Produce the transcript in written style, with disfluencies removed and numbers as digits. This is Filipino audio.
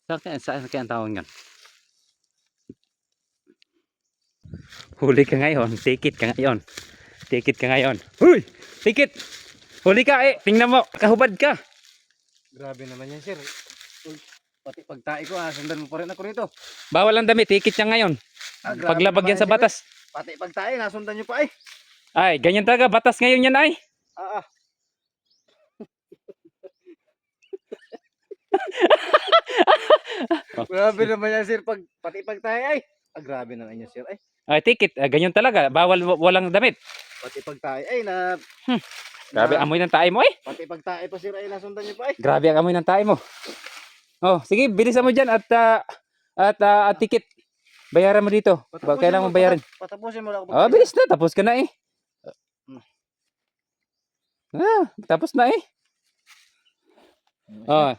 Saan kaya ang tawag yan? Huli ka ngayon, tikit ka ngayon. Tikit ka ngayon. Huy! Tikit! Huli ka eh! Tingnan mo, kahubad ka! Grabe naman yan, sir. Pati pagtae ko, sundan mo pa rin ako rito. Bawal ang damit, tikit siya ngayon. Grabe Paglabag naman yan sa sir, batas. Pati pagtae, nasundan nyo pa eh. Ay, ganyan talaga, batas ngayon yan ay. Ah, ah. Grabe naman yan, sir. Pati pagtae ay. Grabe naman yan, sir. Ay, tikit, ganyan talaga, bawal walang damit. Pati pagtae ay Grabe amoy ng tae mo eh. Pati pagtae pa, sir, ay nasundan nyo pa eh. Grabe ang amoy ng tae mo. Oh, sige, bilisan mo diyan at tikit. Bayaran mo dito. Kailangan mo bayaran. Patapusin mo lang ako. Oh, bilis na, tapos ka na eh. Tapos na eh. Oh,